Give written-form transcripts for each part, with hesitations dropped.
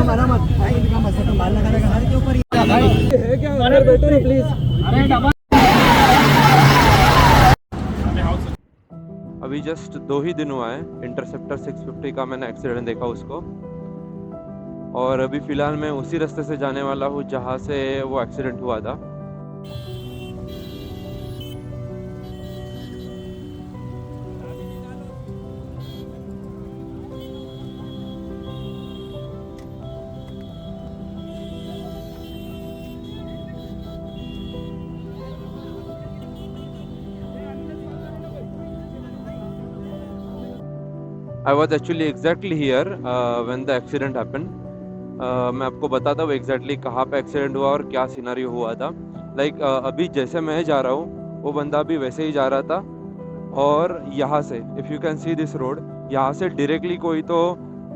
मारा मत भाई, इनका मसला तो माल लगाने का हर के ऊपर ही भाई है क्या। अंदर बैठो ना प्लीज। अभी जस्ट 2 ही दिन हुआ है इंटरसेप्टर 650 का मैंने एक्सीडेंट देखा उसको, और अभी फ़िलहाल मैं उसी रास्ते से जाने वाला हूँ जहाँ से वो एक्सीडेंट हुआ था। I was actually exactly here when the accident happened. मैं आपको बताता हूँ एग्जैक्टली कहाँ पे एक्सीडेंट हुआ और क्या सिनारियो हुआ था। लाइक अभी जैसे मैं जा रहा हूँ वो बंदा भी वैसे ही जा रहा था, और यहाँ से if you can see this road, यहाँ से डायरेक्टली कोई तो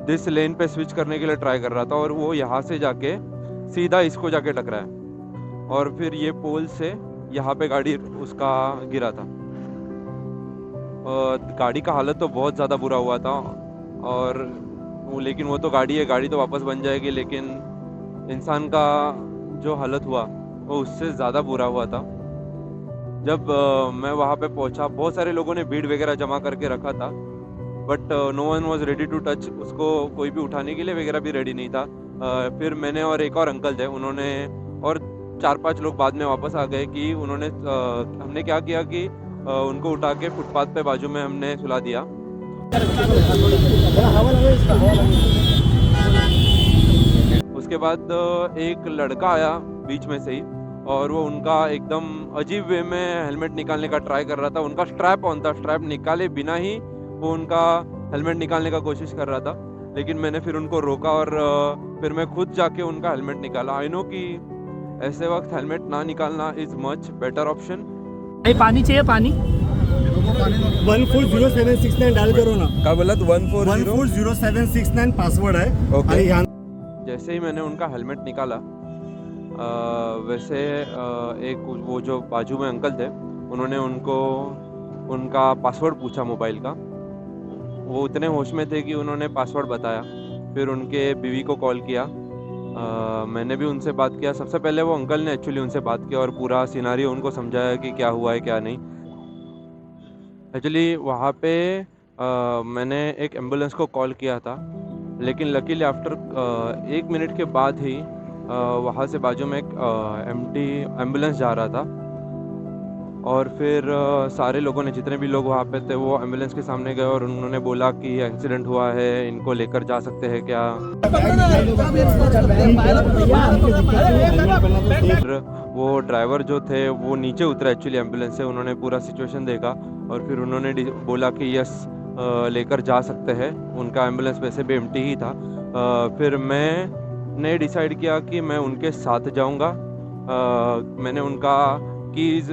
दिस लेन पे स्विच करने के लिए ट्राई कर रहा था, और वो यहाँ से जाके सीधा इसको जाके टकराया, और फिर ये पोल से यहाँ पे गाड़ी उसका गिरा था। गाड़ी का हालत तो बहुत ज़्यादा बुरा हुआ था, और लेकिन वो तो गाड़ी है, गाड़ी तो वापस बन जाएगी, लेकिन इंसान का जो हालत हुआ वो उससे ज़्यादा बुरा हुआ था। जब मैं वहाँ पे पहुँचा, बहुत सारे लोगों ने भीड़ वगैरह जमा करके रखा था, but no one was ready to touch उसको, कोई भी उठाने के लिए वगैरह भी रेडी नहीं था। फिर मैंने और एक और अंकल थे, उन्होंने, और 4-5 लोग बाद में वापस आ गए कि उन्होंने हमने क्या किया कि उनको उठा के फुटपाथ पे बाजू में हमने सुला दिया। उसके बाद एक लड़का आया बीच में से ही, और वो उनका एकदम अजीब वे में हेलमेट निकालने का ट्राई कर रहा था। उनका स्ट्रैप ऑन था, स्ट्रैप निकाले बिना ही वो उनका हेलमेट निकालने का कोशिश कर रहा था, लेकिन मैंने फिर उनको रोका और फिर मैं खुद जाके उनका हेलमेट निकाला। आई नो कि ऐसे वक्त हेलमेट ना निकालना इज मच बेटर ऑप्शन। पानी चाहिए, पानी 140769 डाल करो ना। क्या बोला? 140769 पासवर्ड है। ओके। यहाँ जैसे ही मैंने उनका हेलमेट निकाला, वैसे एक वो जो बाजू में अंकल थे, उन्होंने उनको उनका पासवर्ड पूछा मोबाइल का। वो उतने होश में थे कि उन्होंने पासवर्ड बताया। फिर उनके बीवी को कॉल किया, मैंने भी उनसे बात किया। सबसे पहले वो अंकल ने एक्चुअली उनसे बात किया और पूरा सिनारियो उनको समझाया कि क्या हुआ है क्या नहीं। एक्चुअली वहाँ पे मैंने एक एम्बुलेंस को कॉल किया था, लेकिन लकीली आफ्टर 1 मिनट के बाद ही वहाँ से बाजू में एक एम्प्टी एम्बुलेंस जा रहा था, और फिर सारे लोगों ने, जितने भी लोग वहाँ पे थे, वो एम्बुलेंस के सामने गए और उन्होंने बोला कि एक्सीडेंट हुआ है, इनको लेकर जा सकते हैं क्या। फिर वो ड्राइवर जो थे वो नीचे उतरे एक्चुअली एम्बुलेंस से, उन्होंने पूरा सिचुएशन देखा और फिर उन्होंने बोला कि यस लेकर जा सकते हैं। उनका एम्बुलेंस वैसे भी एम्प्टी ही था। फिर मैंने डिसाइड किया कि मैं उनके साथ जाऊंगा। मैंने उनका कीज़,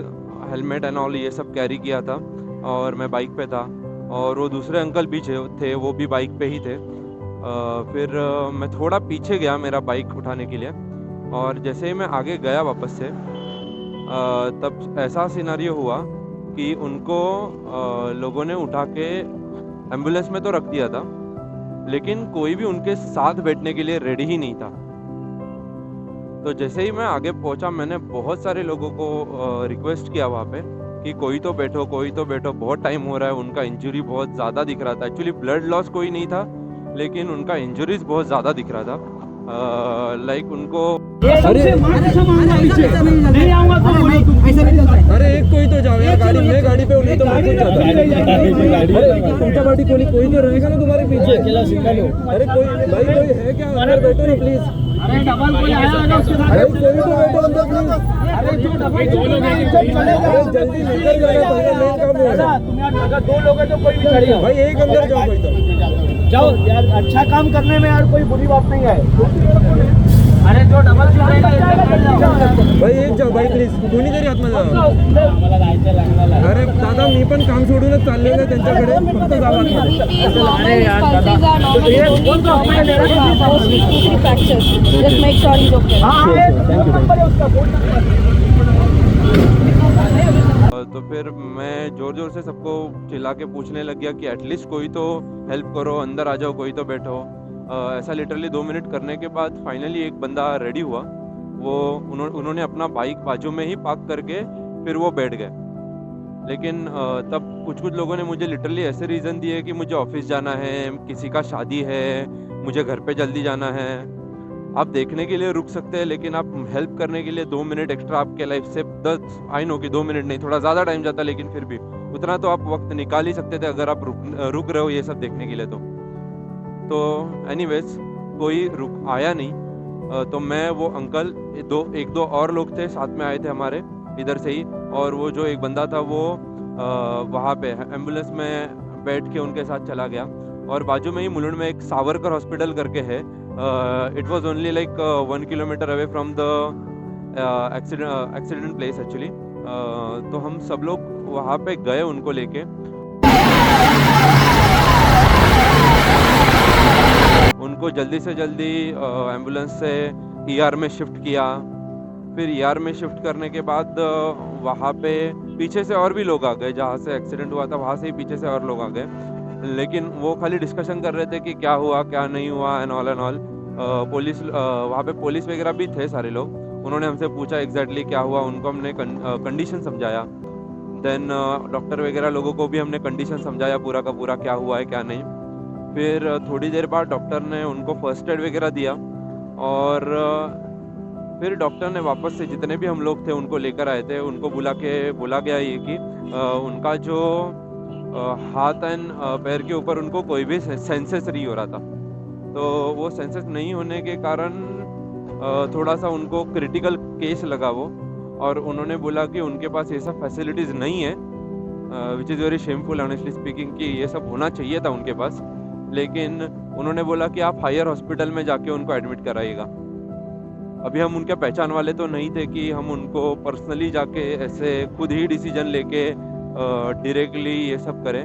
हेलमेट एंड ऑल ये सब कैरी किया था, और मैं बाइक पे था, और वो दूसरे अंकल भी थे, वो भी बाइक पे ही थे। फिर मैं थोड़ा पीछे गया मेरा बाइक उठाने के लिए, और जैसे ही मैं आगे गया वापस से, तब ऐसा सिनारियो हुआ कि उनको लोगों ने उठा के एम्बुलेंस में तो रख दिया था, लेकिन कोई भी उनके साथ बैठने के लिए रेडी ही नहीं था। तो जैसे ही मैं आगे पहुंचा, मैंने बहुत सारे लोगों को रिक्वेस्ट किया वहाँ पे कि कोई तो बैठो, कोई तो बैठो, बहुत टाइम हो रहा है। उनका इंजरी बहुत ज़्यादा दिख रहा था। एक्चुअली ब्लड लॉस कोई नहीं था, लेकिन उनका इंजरीज बहुत ज़्यादा दिख रहा था। लाइक उनको अरे एक कोई तो जाओ यार, गाड़ी में, गाड़ी पे उन्हें तो मैं खुद जाता। अरे उल्टा पार्टी कोई तो रहेगा ना तुम्हारे पीछे। अरे कोई भाई, कोई है क्या? अंदर बैठो ना प्लीज। अरे डबल कोई आया उसके साथ। अरे कोई तो बैठो अंदर प्लीज। अरे जो डबल 2 लोग हैं, अरे जल्दी निकल जाना, पहले मेन काम है। तुम्हें अगर 2 लोग हैं तो कोई भी खड़ी हो भाई, एक अंदर जाओ, कोई तो जाओ यार। अच्छा काम करने में यार कोई बुरी बात नहीं है। अरे जो डबल सीट रहेगा भाई, एक जाओ भाई प्लीज, कोणी तरी आतमध्ये जा. अरे दादा, मी पण काम सोडूनच चाललेलो त्यांच्याकडे, फक्त जावा अरे यार दादा, Just make sure he's okay. तो फिर मैं जोर जोर से सबको चिल्ला के पूछने लग गया कि एटलीस्ट कोई तो हेल्प करो, अंदर आ जाओ, कोई तो बैठो। ऐसा लिटरली 2 मिनट करने के बाद फाइनली एक बंदा रेडी हुआ। वो उन्होंने अपना बाइक बाजू में ही पार्क करके फिर वो बैठ गए। लेकिन तब कुछ लोगों ने मुझे लिटरली ऐसे रीज़न दिए कि मुझे ऑफिस जाना है, किसी का शादी है, मुझे घर पे जल्दी जाना है। आप देखने के लिए रुक सकते हैं, लेकिन आप हेल्प करने के लिए 2 मिनट एक्स्ट्रा आपके लाइफ से 10 आई नो कि 2 मिनट नहीं, थोड़ा ज़्यादा टाइम जाता, लेकिन फिर भी उतना तो आप वक्त निकाल ही सकते थे अगर आप रुक रहे हो ये सब देखने के लिए। तो एनीवेज कोई रुक आया नहीं। तो मैं, वो अंकल, एक दो और लोग थे साथ में आए थे हमारे इधर से ही, और वो जो एक बंदा था वो वहाँ पे एम्बुलेंस में बैठ के उनके साथ चला गया। और बाजू में ही मुलुंड में एक सावरकर हॉस्पिटल करके है। It was only like 1 kilometre away from the accident place actually. तो हम सब लोग वहाँ पे गए उनको लेके। उनको जल्दी से जल्दी एम्बुलेंस से ER में शिफ्ट किया। फिर ER में शिफ्ट करने के बाद वहाँ पे पीछे से और भी लोग आ गए, जहाँ से एक्सीडेंट हुआ था वहाँ से ही पीछे से और लोग आ गए। लेकिन वो खाली डिस्कशन कर रहे थे कि क्या हुआ क्या नहीं हुआ एंड ऑल। पुलिस, वहाँ पे पुलिस वगैरह भी थे सारे लोग। उन्होंने हमसे पूछा एग्जैक्टली क्या हुआ, उनको हमने कंडीशन समझाया। देन डॉक्टर वगैरह लोगों को भी हमने कंडीशन समझाया पूरा का पूरा, क्या हुआ है क्या नहीं। फिर थोड़ी देर बाद डॉक्टर ने उनको फर्स्ट एड वगैरह दिया, और फिर डॉक्टर ने वापस से जितने भी हम लोग थे उनको लेकर आए थे। उनको बोला गया ये कि उनका जो हाथ एंड पैर के ऊपर उनको कोई भी सेंसेस नहीं हो रहा था। तो वो सेंसेस नहीं होने के कारण थोड़ा सा उनको क्रिटिकल केस लगा वो, और उन्होंने बोला कि उनके पास ये सब फैसिलिटीज़ नहीं है, which is very shameful honestly speaking, कि ये सब होना चाहिए था उनके पास। लेकिन उन्होंने बोला कि आप हायर हॉस्पिटल में जाके उनको एडमिट कराइएगा। अभी हम उनके पहचान वाले तो नहीं थे कि हम उनको पर्सनली जाके ऐसे खुद ही डिसीजन लेके डायरेक्टली ये सब करें।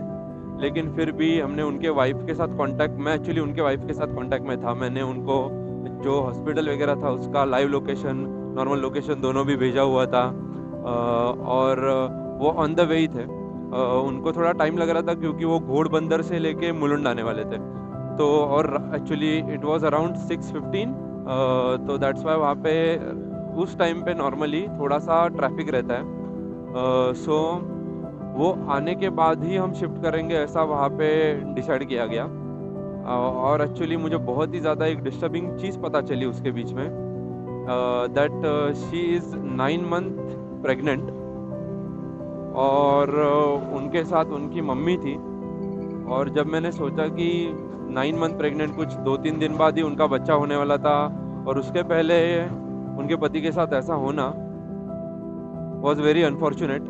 लेकिन फिर भी हमने उनके वाइफ के साथ कांटेक्ट, मैं एक्चुअली उनके वाइफ के साथ कांटेक्ट में था। मैंने उनको जो हॉस्पिटल वगैरह था उसका लाइव लोकेशन, नॉर्मल लोकेशन दोनों भी भेजा हुआ था, और वो ऑन द वे ही थे। उनको थोड़ा टाइम लग रहा था क्योंकि वो घोड़बंदर से लेके मुलुंड आने वाले थे। तो और एक्चुअली इट वाज अराउंड 6:15, तो दैट्स वाई वहाँ पे उस टाइम पे नॉर्मली थोड़ा सा ट्रैफिक रहता है। सो वो आने के बाद ही हम शिफ्ट करेंगे ऐसा वहाँ पे डिसाइड किया गया। और एक्चुअली मुझे बहुत ही ज़्यादा एक डिस्टर्बिंग चीज़ पता चली उसके बीच में, that she is 9 month pregnant, और उनके साथ उनकी मम्मी थी। और जब मैंने सोचा कि 9 मंथ प्रेग्नेंट, कुछ 2-3 दिन बाद ही उनका बच्चा होने वाला था, और उसके पहले उनके पति के साथ ऐसा होना वॉज वेरी अनफॉर्चुनेट।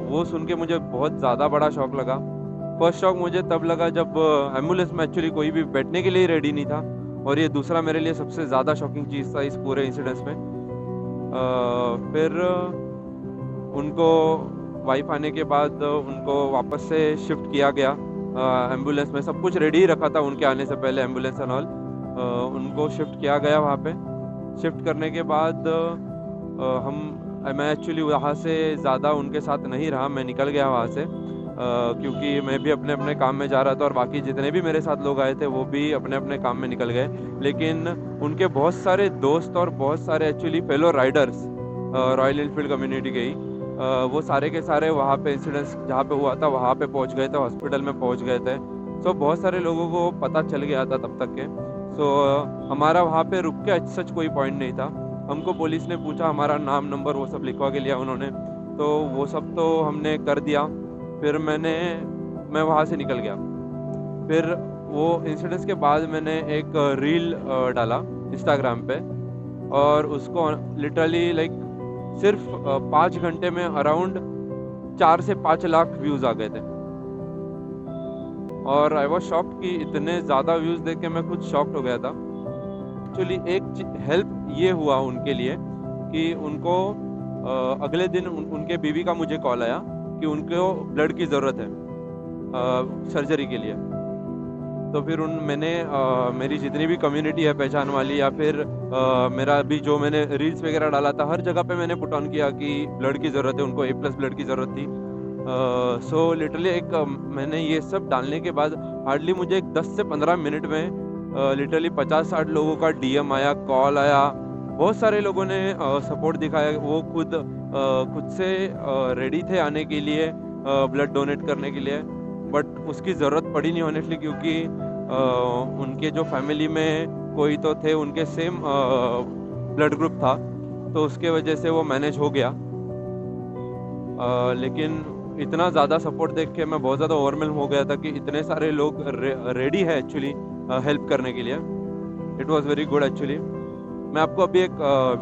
वो सुन के मुझे बहुत ज़्यादा बड़ा शॉक लगा। फर्स्ट शॉक मुझे तब लगा जब एम्बुलेंस में एक्चुअली कोई भी बैठने के लिए रेडी नहीं था, और ये दूसरा मेरे लिए सबसे ज़्यादा शॉकिंग चीज़ था इस पूरे इंसिडेंस में। फिर उनको वाइफ आने के बाद उनको वापस से शिफ्ट किया गया एम्बुलेंस में। सब कुछ रेडी ही रखा था उनके आने से पहले, एम्बुलेंस एंड ऑल। उनको शिफ्ट किया गया वहाँ पे। शिफ्ट करने के बाद मैं एक्चुअली वहाँ से ज़्यादा उनके साथ नहीं रहा, मैं निकल गया वहाँ से, क्योंकि मैं भी अपने अपने काम में जा रहा था, और बाकी जितने भी मेरे साथ लोग आए थे वो भी अपने अपने काम में निकल गए। लेकिन उनके बहुत सारे दोस्त और बहुत सारे actually fellow Riders royal Enfield community के ही, वो सारे के सारे वहाँ पे इंसिडेंस जहाँ पे हुआ था वहाँ पे पहुँच गए थे, हॉस्पिटल में पहुँच गए थे। सो बहुत सारे लोगों को पता चल गया था तब तक के। सो हमारा वहाँ पे रुक के सच कोई पॉइंट नहीं था। हमको पुलिस ने पूछा, हमारा नाम नंबर वो सब लिखवा के लिया उन्होंने, तो वो सब तो हमने कर दिया। फिर मैं वहाँ से निकल गया। फिर वो इंसिडेंस के बाद मैंने एक रील डाला इंस्टाग्राम पे, और उसको लिटरली लाइक सिर्फ 5 घंटे में अराउंड 4 से 5 लाख व्यूज़ आ गए थे। और आई वॉज शॉक कि इतने ज़्यादा व्यूज़ देख के मैं खुद शॉक्ड हो गया था। एक्चुअली एक हेल्प ये हुआ उनके लिए कि उनको अगले दिन उनके बीवी का मुझे कॉल आया कि उनको ब्लड की ज़रूरत है सर्जरी के लिए। तो फिर मैंने मेरी जितनी भी कम्युनिटी है पहचान वाली, या फिर मेरा भी जो मैंने रील्स वगैरह डाला था, हर जगह पे मैंने पुट ऑन किया कि ब्लड की ज़रूरत है, उनको A+ ब्लड की ज़रूरत थी। सो लिटरली मैंने ये सब डालने के बाद हार्डली मुझे 10 से 15 मिनट में लिटरली 50-60 लोगों का DM आया, कॉल आया, बहुत सारे लोगों ने सपोर्ट दिखाया। वो खुद से रेडी थे आने के लिए, ब्लड डोनेट करने के लिए, बट उसकी ज़रूरत पड़ी नहीं ऑनेस्टली, क्योंकि उनके जो फैमिली में कोई तो थे उनके सेम ब्लड ग्रुप था, तो उसके वजह से वो मैनेज हो गया। लेकिन इतना ज़्यादा सपोर्ट देख के मैं बहुत ज़्यादा ओवरवेल्म हो गया था कि इतने सारे लोग रेडी है एक्चुअली हेल्प करने के लिए। It was very good actually. मैं आपको अभी एक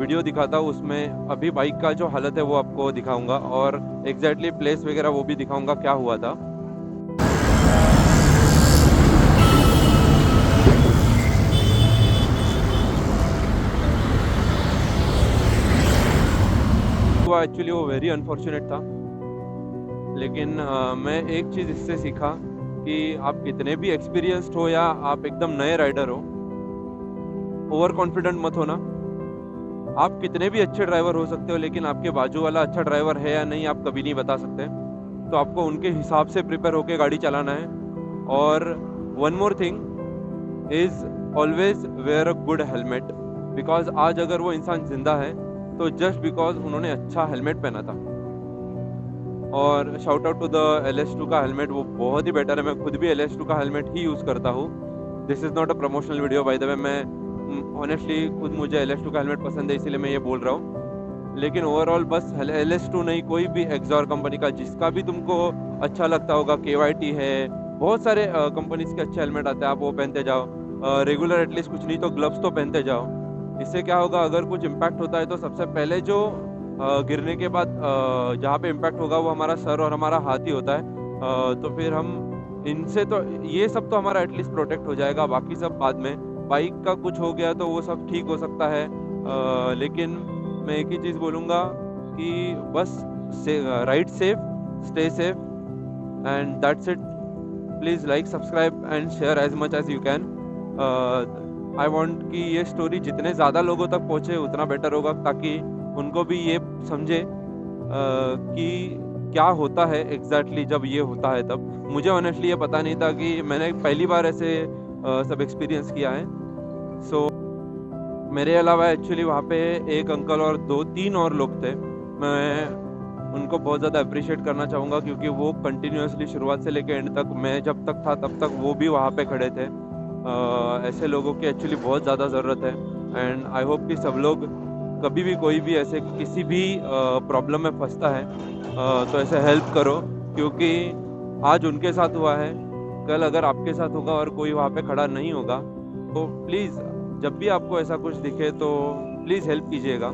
वीडियो दिखाता हूँ, उसमें अभी बाइक का जो हालत है वो आपको दिखाऊंगा और एग्जैक्टली प्लेस वगैरह वो भी दिखाऊंगा क्या हुआ था। एक्चुअली वो वेरी अनफॉर्चुनेट था, लेकिन मैं एक चीज़ इससे सीखा कि आप कितने भी एक्सपीरियंस्ड हो या आप एकदम नए राइडर हो, ओवर कॉन्फिडेंट मत होना। आप कितने भी अच्छे ड्राइवर हो सकते हो, लेकिन आपके बाजू वाला अच्छा ड्राइवर है या नहीं आप कभी नहीं बता सकते। तो आपको उनके हिसाब से प्रिपेयर होकर गाड़ी चलाना है। और one more thing is always wear a good helmet, because आज अगर वो इंसान जिंदा है तो जस्ट बिकॉज उन्होंने अच्छा हेलमेट पहना था। और shout out to the LS2 का हेलमेट, वो बहुत ही बेटर है। मैं खुद भी LS2 का हेलमेट ही यूज़ करता हूँ। This is not a promotional video by the way. मैं ऑनेस्टली खुद मुझे LS2 का हेलमेट पसंद है, इसीलिए मैं ये बोल रहा हूँ। लेकिन ओवरऑल बस LS2 नहीं, कोई भी एक्सॉर कंपनी का जिसका भी तुमको अच्छा लगता होगा, KYT है, बहुत सारे कंपनीज के अच्छे हेलमेट आते हैं, आप वो पहनते जाओ। रेगुलर एटलीस्ट कुछ नहीं तो ग्लव्स तो पहनते जाओ। इससे क्या होगा, अगर कुछ इम्पैक्ट होता है तो सबसे पहले जो गिरने के बाद जहाँ पे इम्पैक्ट होगा वो हमारा सर और हमारा हाथ ही होता है। तो फिर हम इनसे तो ये सब तो हमारा एटलीस्ट प्रोटेक्ट हो जाएगा, बाकी सब बाद में। बाइक का कुछ हो गया तो वो सब ठीक हो सकता है, लेकिन मैं एक ही चीज़ बोलूँगा कि बस ride safe, stay safe, and that's it. Please like, subscribe and share as much as you can. I want कि ये स्टोरी जितने ज़्यादा लोगों तक पहुँचे उतना बेटर होगा, ताकि उनको भी ये समझे कि क्या होता है एग्जैक्टली जब ये होता है तब। मुझे ऑनेस्टली ये पता नहीं था कि मैंने पहली बार ऐसे सब एक्सपीरियंस किया है। सो मेरे अलावा एक्चुअली वहाँ पे एक अंकल और 2-3 और लोग थे। मैं उनको बहुत ज़्यादा अप्रिशिएट करना चाहूँगा, क्योंकि वो कंटिन्यूसली शुरुआत से लेकर एंड तक, मैं जब तक था तब तक वो भी वहाँ पे खड़े थे। ऐसे लोगों की एक्चुअली बहुत ज़्यादा ज़रूरत है। एंड आई होप कि सब लोग कभी भी कोई भी ऐसे किसी भी प्रॉब्लम में फंसता है तो ऐसे हेल्प करो, क्योंकि आज उनके साथ हुआ है, कल अगर आपके साथ होगा और कोई वहाँ पे खड़ा नहीं होगा, तो प्लीज़ जब भी आपको ऐसा कुछ दिखे तो प्लीज़ हेल्प कीजिएगा।